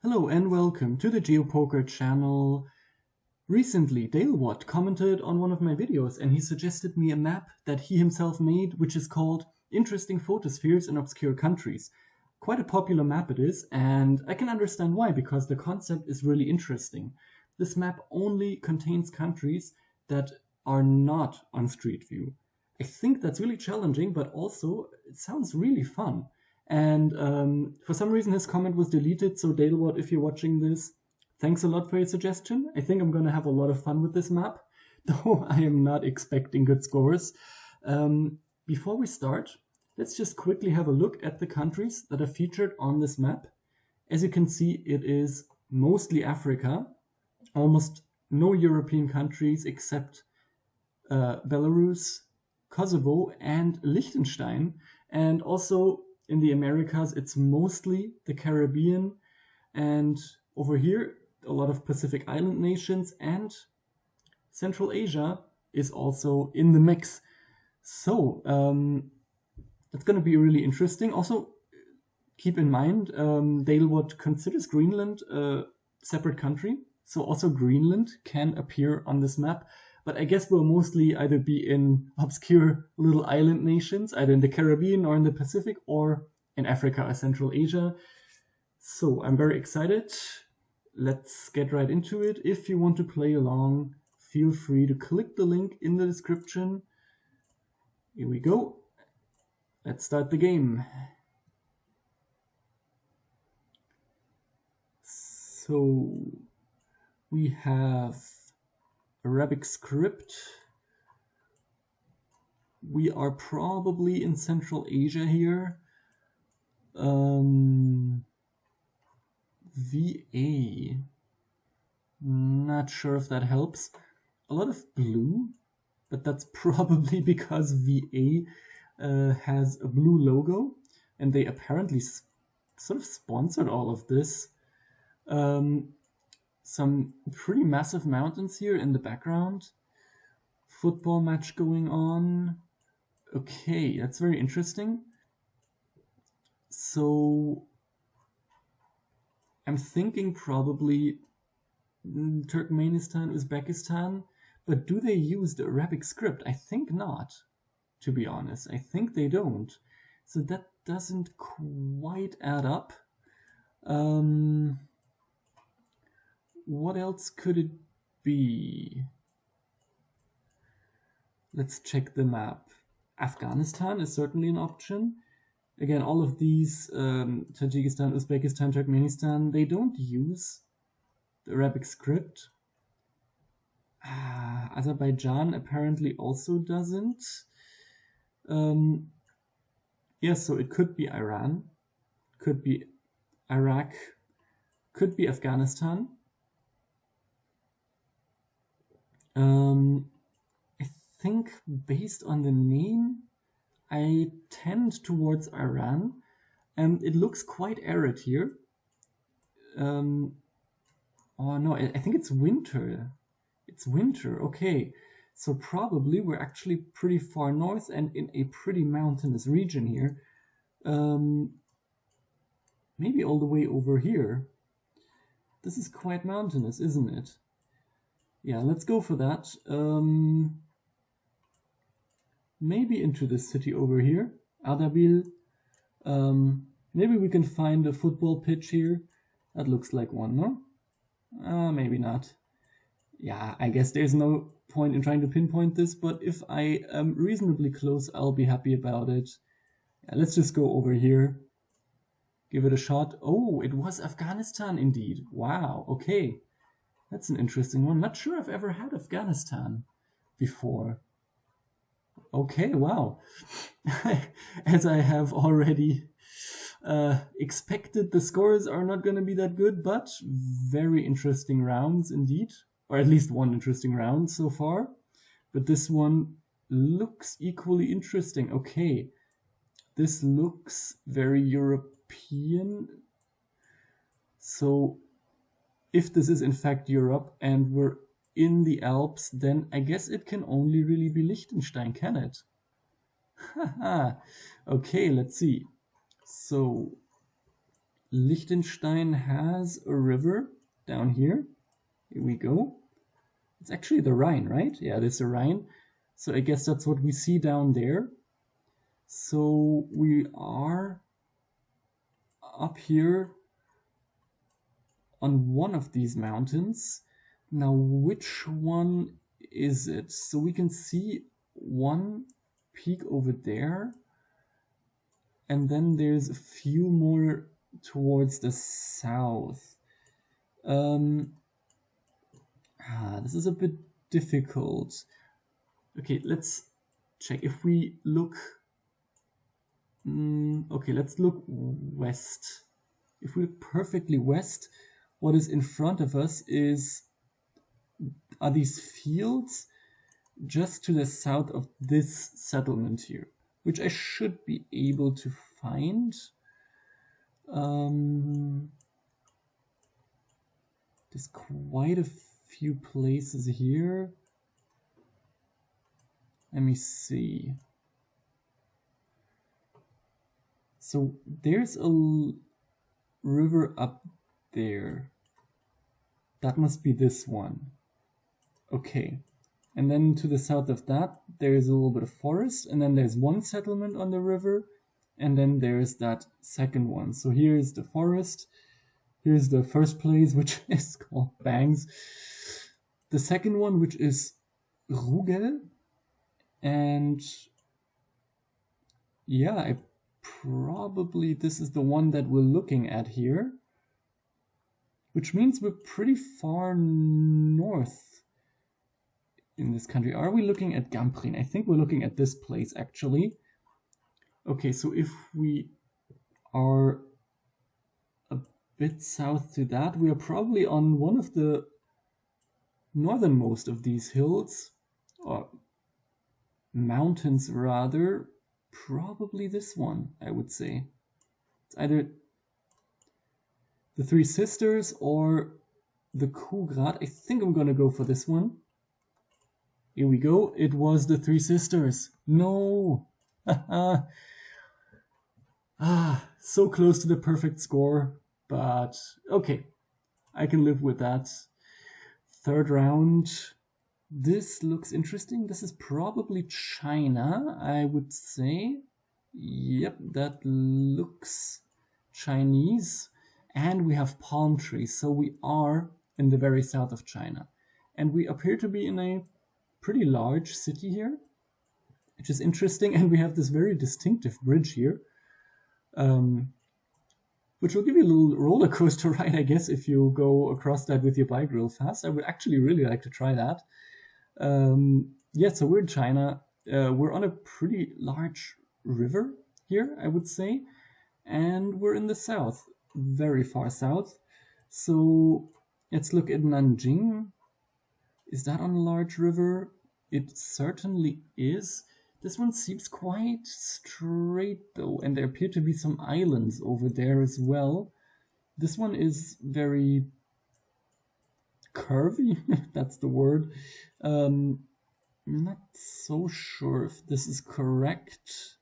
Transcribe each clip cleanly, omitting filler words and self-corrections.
Hello and welcome to the GeoPoker channel. Recently, DaleWatt commented on one of my videos and he suggested me a map that he himself made, which is called Interesting Photospheres in Obscure Countries. Quite a popular map it is, and I can understand why, because the concept is really interesting. This map only contains countries that are not on Street View. I think that's really challenging, but also it sounds really fun. And for some reason his comment was deleted, so DaleWatt, if you're watching this, thanks a lot for your suggestion. I think I'm going to have a lot of fun with this map, though I am not expecting good scores. Before we start, let's just quickly have a look at the countries that are featured on this map. As you can see, it is mostly Africa, almost no European countries except Belarus, Kosovo, and Liechtenstein. And also in the Americas, it's mostly the Caribbean, and over here, a lot of Pacific Island nations, and Central Asia is also in the mix. So it's going to be really interesting. Also, keep in mind, DaleWatt considers Greenland a separate country, so also Greenland can appear on this map. But I guess we'll mostly either be in obscure little island nations, either in the Caribbean or in the Pacific, or in Africa or Central Asia. So I'm very excited. Let's get right into it. If you want to play along, feel free to click the link in the description. Here we go. Let's start the game. So we have Arabic script. We are probably in Central Asia here. VA. Not sure if that helps. A lot of blue, but that's probably because VA has a blue logo, and they apparently sort of sponsored all of this. Some pretty massive mountains here in the background. Football match going on. Okay, that's very interesting. So I'm thinking probably Turkmenistan, Uzbekistan, but do they use the Arabic script? I think not, to be honest. I think they don't. So that doesn't quite add up. What else could it be? Let's check the map. Afghanistan is certainly an option. Again, all of these, Tajikistan, Uzbekistan, Turkmenistan, they don't use the Arabic script. Azerbaijan apparently also doesn't. So it could be Iran, could be Iraq, could be Afghanistan. I think based on the name, I tend towards Iran, and it looks quite arid here. Oh no, I think it's winter. It's winter, okay. So probably we're actually pretty far north and in a pretty mountainous region here. Maybe all the way over here. This is quite mountainous, isn't it? Yeah, let's go for that. Maybe into this city over here, Ardabil. Maybe we can find a football pitch here. That looks like one, no? Maybe not. Yeah, I guess there's no point in trying to pinpoint this, but if I am reasonably close, I'll be happy about it. Yeah, let's just go over here. Give it a shot. Oh, it was Afghanistan indeed. Wow, okay. That's an interesting one. Not sure I've ever had Afghanistan before. Okay, wow. As I have already expected, the scores are not going to be that good, but very interesting rounds indeed. Or at least one interesting round so far. But this one looks equally interesting. Okay, this looks very European. So if this is in fact Europe and we're in the Alps, then I guess it can only really be Liechtenstein, can it? Haha. Okay, let's see. So Liechtenstein has a river down here. Here we go. It's actually the Rhine, right? Yeah, this is the Rhine. So I guess that's what we see down there. So we are up here on one of these mountains. Now, which one is it? So we can see one peak over there, and then there's a few more towards the south. This is a bit difficult. Okay, let's check. If we look, okay, let's look west. If we look perfectly west, what is in front of us are these fields just to the south of this settlement here, which I should be able to find. There's quite a few places here. Let me see. So there's a river up there. That must be this one. Okay. And then to the south of that, there's a little bit of forest, and then there's one settlement on the river, and then there's that second one. So here's the forest. Here's the first place, which is called Bangs. The second one, which is Rugel. And yeah, this is the one that we're looking at here, which means we're pretty far north in this country. Are we looking at Gamprin? I think we're looking at this place, actually. Okay, so if we are a bit south to that, we are probably on one of the northernmost of these hills, or mountains rather. Probably this one, I would say. It's either the Three Sisters or the Kuhgrad. I think I'm gonna go for this one. Here we go. It was the Three Sisters. No. So close to the perfect score, but okay. I can live with that. Third round. This looks interesting. This is probably China, I would say. Yep, that looks Chinese. And we have palm trees, so we are in the very south of China. And we appear to be in a pretty large city here, which is interesting. And we have this very distinctive bridge here, which will give you a little roller coaster ride, I guess, if you go across that with your bike real fast. I would actually really like to try that. Yeah, so we're in China. We're on a pretty large river here, I would say. And we're in the south, very far south. So let's look at Nanjing. Is that on a large river? It certainly is. This one seems quite straight though, and there appear to be some islands over there as well. This one is very curvy, if that's the word. I'm not so sure if this is correct.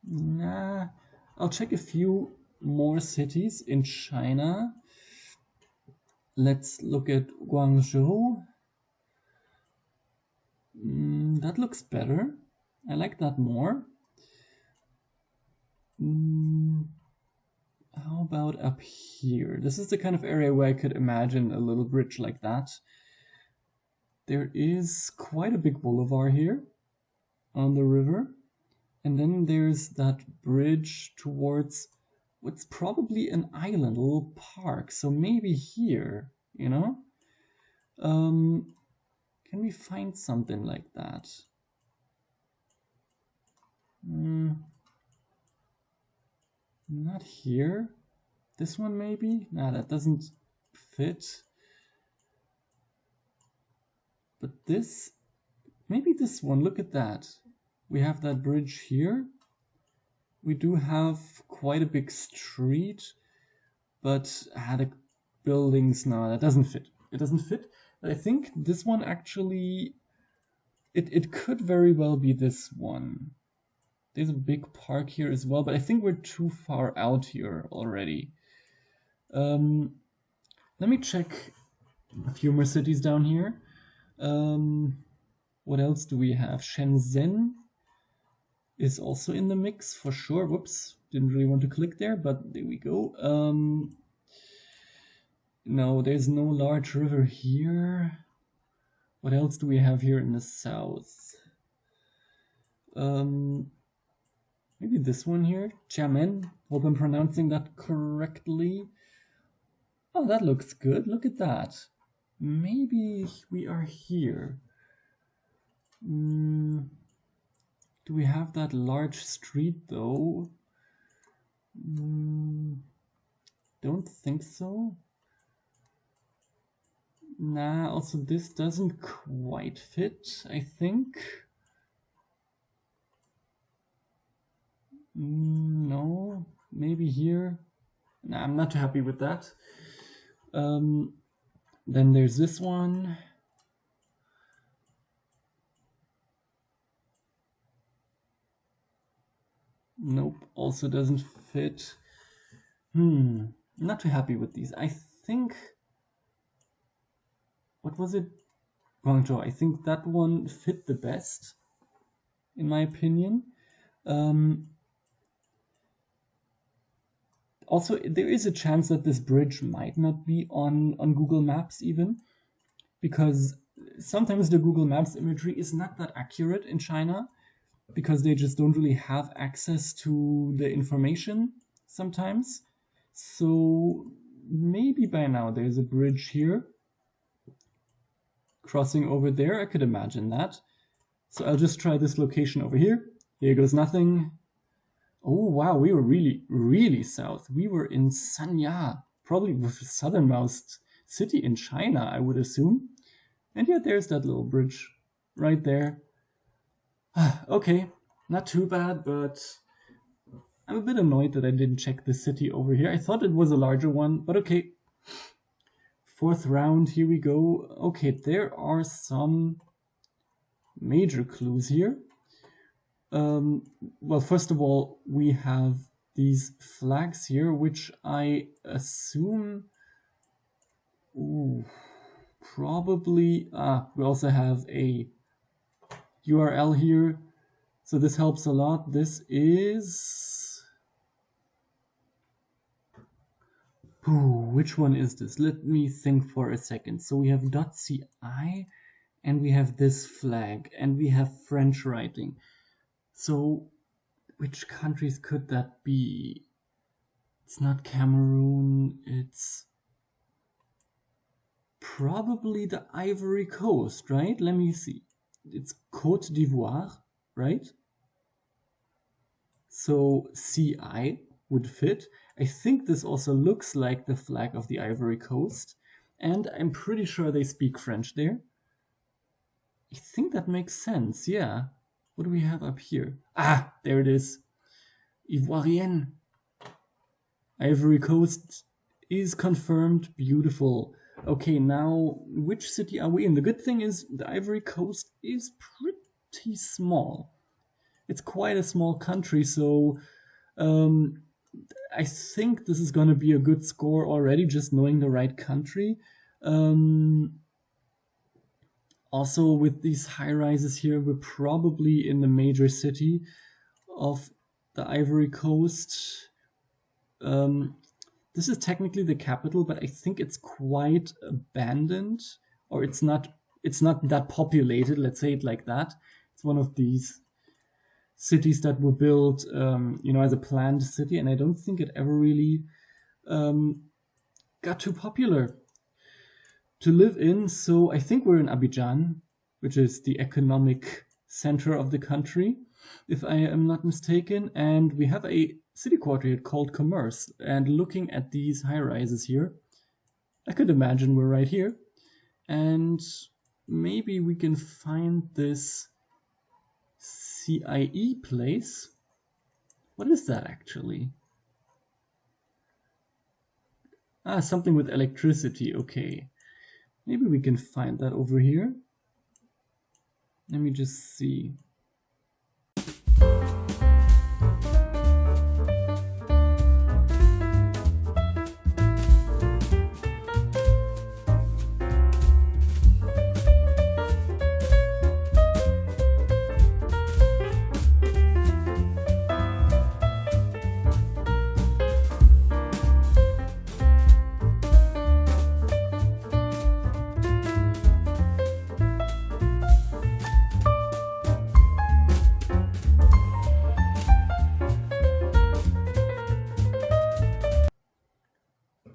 Nah, I'll check a few more cities in China. Let's look at Guangzhou. That looks better. I like that more. How about up here? This is the kind of area where I could imagine a little bridge like that. There is quite a big boulevard here on the river. And then there's that bridge towards what's probably an island, a little park. So maybe here, you know? Can we find something like that? Not here. This one maybe? Nah, that doesn't fit. But this, maybe this one, look at that. We have that bridge here. We do have quite a big street, but the buildings, no, that doesn't fit. It doesn't fit. But I think this one actually, it could very well be this one. There's a big park here as well, but I think we're too far out here already. Let me check a few more cities down here. What else do we have? Shenzhen is also in the mix for sure. Whoops, didn't really want to click there, but there we go. No, there's no large river here. What else do we have here in the south? Maybe this one here, Xiamen. Hope I'm pronouncing that correctly. Oh, that looks good. Look at that. Maybe we are here. Do we have that large street though? Don't think so. Nah, also this doesn't quite fit, I think. No, maybe here. Nah, I'm not too happy with that. Then there's this one. Nope, also doesn't fit. Not too happy with these. I think, what was it? Guangzhou. I think that one fit the best, in my opinion. Also, there is a chance that this bridge might not be on Google Maps even, because sometimes the Google Maps imagery is not that accurate in China, because they just don't really have access to the information sometimes. So maybe by now there's a bridge here crossing over there. I could imagine that. So I'll just try this location over here. Here goes nothing. Oh wow, we were really, really south. We were in Sanya, probably the southernmost city in China, I would assume. And yeah, there's that little bridge right there. Okay, not too bad, but I'm a bit annoyed that I didn't check the city over here. I thought it was a larger one, but okay. Fourth round, here we go. Okay, there are some major clues here. Well, first of all, we have these flags here, which I assume... probably... we also have a URL here, so this helps a lot. This is... which one is this? Let me think for a second. So we have .ci, and we have this flag, and we have French writing. So which countries could that be? It's not Cameroon, it's probably the Ivory Coast, right? Let me see. It's Côte d'Ivoire, right? So CI would fit. I think this also looks like the flag of the Ivory Coast, and I'm pretty sure they speak French there. I think that makes sense, yeah. What do we have up here? Ah, there it is. Ivoirienne. Ivory Coast is confirmed. Beautiful. Okay, now which city are we in? The good thing is the Ivory Coast is pretty small. It's quite a small country, so I think this is going to be a good score already, just knowing the right country. Also, with these high rises here, we're probably in the major city of the Ivory Coast. This is technically the capital, but I think it's quite abandoned, or it's not that populated, let's say it like that. It's one of these cities that were built, as a planned city, and I don't think it ever really got too popular to live in. So I think we're in Abidjan, which is the economic center of the country, if I am not mistaken, and we have a city quarter here called Commerce. And looking at these high rises here, I could imagine we're right here, and maybe we can find this CIE place. What is that actually? Something with electricity. Okay, maybe we can find that over here. Let me just see.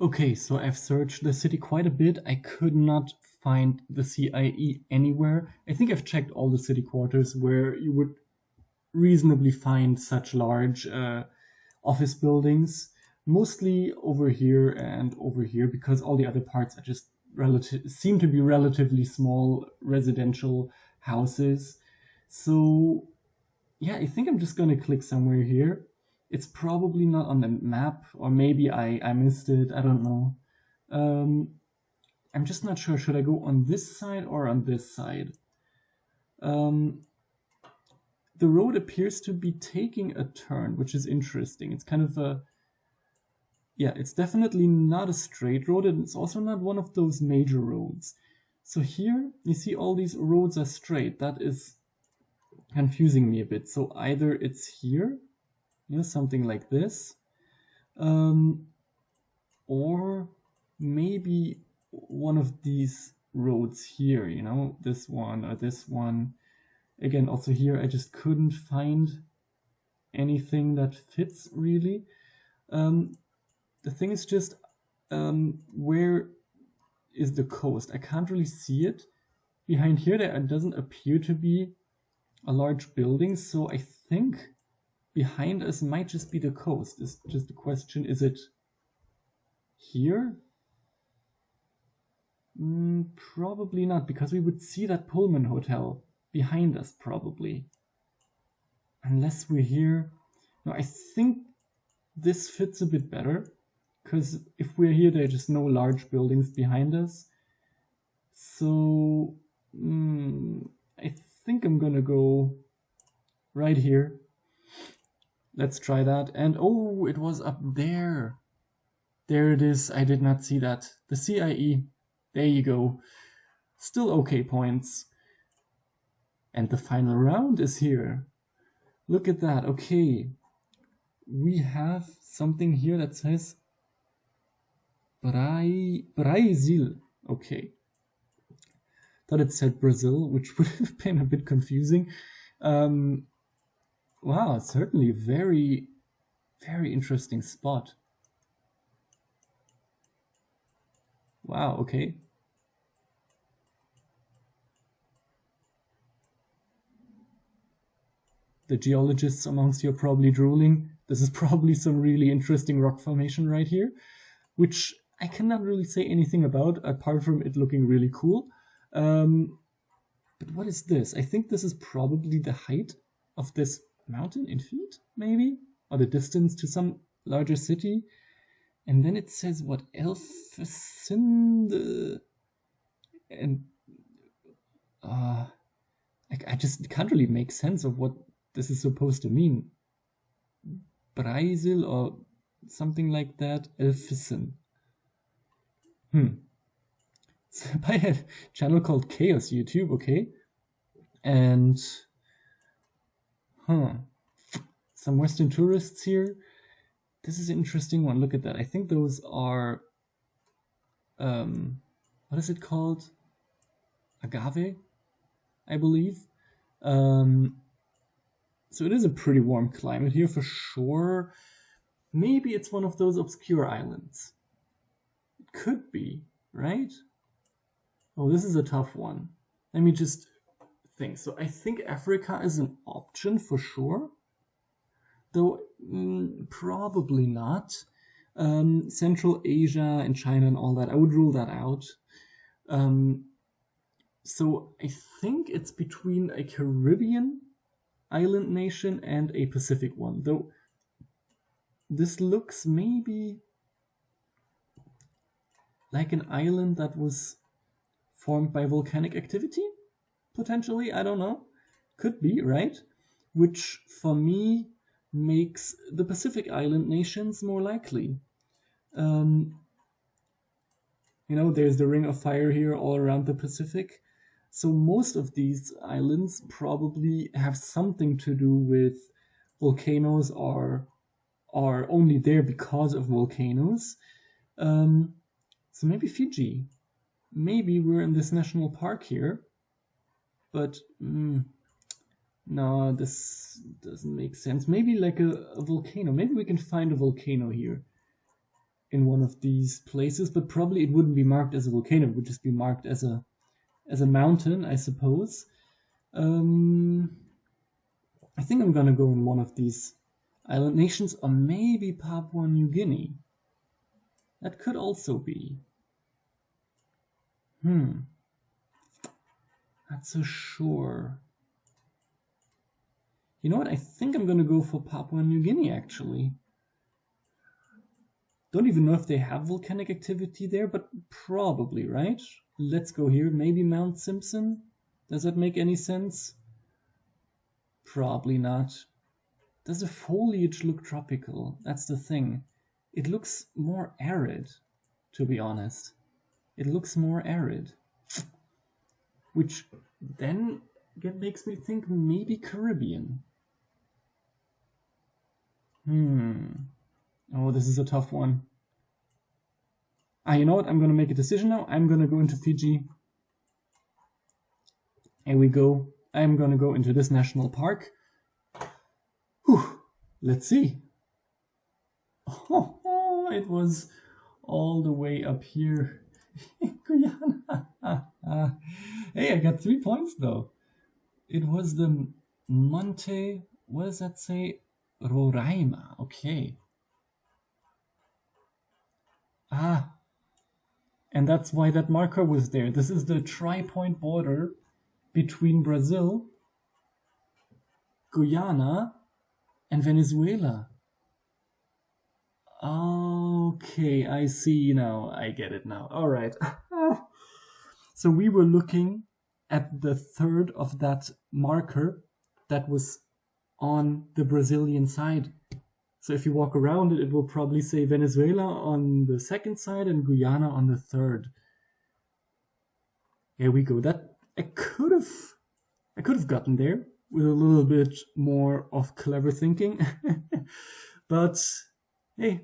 Okay, so I've searched the city quite a bit. I could not find the CIE anywhere. I think I've checked all the city quarters where you would reasonably find such large office buildings, mostly over here and over here, because all the other parts are just seem to be relatively small residential houses. So yeah, I think I'm just gonna click somewhere here. It's probably not on the map, or maybe I missed it. I don't know. Um, I'm just not sure. Should I go on this side or on this side? Um, the road appears to be taking a turn, which is interesting. It's kind of a, yeah, it's definitely not a straight road, and it's also not one of those major roads. So here, you see all these roads are straight. That is confusing me a bit. So either it's here, something like this, or maybe one of these roads here, this one or this one. Again, also here, I just couldn't find anything that fits really. The thing is just, where is the coast? I can't really see it. Behind here, there doesn't appear to be a large building, so I think behind us might just be the coast. It's just a question, is it here? Probably not, because we would see that Pullman hotel behind us probably. Unless we're here. No, I think this fits a bit better, because if we're here, there are just no large buildings behind us. So I think I'm gonna go right here. Let's try that. And oh, it was up there. There it is. I did not see that. The CIE. There you go. Still okay points. And the final round is here. Look at that. Okay. We have something here that says Brazil. Okay. Thought it said Brazil, which would have been a bit confusing. Wow, certainly very, very interesting spot. Wow, okay. The geologists amongst you are probably drooling. This is probably some really interesting rock formation right here, which I cannot really say anything about apart from it looking really cool. But what is this? I think this is probably the height of this mountain in feet, maybe? Or the distance to some larger city. And then it says what, Elfsinde, and I just can't really make sense of what this is supposed to mean. Brazil or something like that. Elfisen. It's by a channel called Chaos YouTube, okay? And some Western tourists here. This is an interesting one. Look at that. I think those are what is it called? Agave, I believe. So it is a pretty warm climate here for sure. Maybe it's one of those obscure islands. It could be, right? Oh, this is a tough one. Let me just think. So I think Africa is an option for sure, though probably not. Central Asia and China and all that, I would rule that out. So I think it's between a Caribbean island nation and a Pacific one, though this looks maybe like an island that was formed by volcanic activity, potentially, I don't know. Could be, right? Which for me makes the Pacific island nations more likely. There's the Ring of Fire here all around the Pacific. So most of these islands probably have something to do with volcanoes or are only there because of volcanoes. So maybe Fiji. Maybe we're in this national park here. But no, this doesn't make sense. Maybe like a volcano. Maybe we can find a volcano here. in one of these places, but probably it wouldn't be marked as a volcano. It would just be marked as a mountain, I suppose. I think I'm gonna go in one of these island nations, or maybe Papua New Guinea. That could also be. Not so sure. You know what? I think I'm gonna go for Papua New Guinea, actually. Don't even know if they have volcanic activity there, but probably, right? Let's go here. Maybe Mount Simpson? Does that make any sense? Probably not. Does the foliage look tropical? That's the thing. It looks more arid, to be honest. It looks more arid. Which then makes me think maybe Caribbean. Oh, this is a tough one. You know what? I'm gonna make a decision now. I'm gonna go into Fiji. Here we go. I'm gonna go into this national park. Whew. Let's see. Oh, it was all the way up here. Guyana. Hey, I got 3 points though. It was the Monte, what does that say? Roraima, okay. And that's why that marker was there. This is the tri-point border between Brazil, Guyana, and Venezuela. Okay, I see now. I get it now. All right. So we were looking at the third of that marker that was on the Brazilian side. So if you walk around it, it will probably say Venezuela on the second side and Guyana on the third. Here we go. That I could have gotten there with a little bit more of clever thinking. But hey,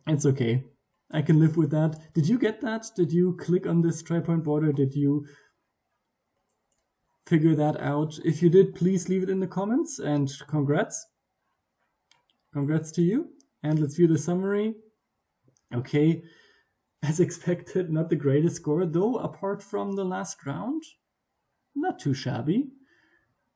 it's okay. I can live with that. Did you get that? Did you click on this tri-point border? Did you figure that out? If you did, please leave it in the comments, and congrats. Congrats to you. And let's view the summary. Okay, as expected, not the greatest score, though apart from the last round, not too shabby.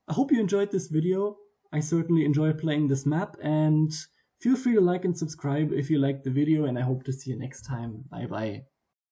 I hope you enjoyed this video. I certainly enjoyed playing this map, and feel free to like and subscribe if you liked the video, and I hope to see you next time. Bye bye.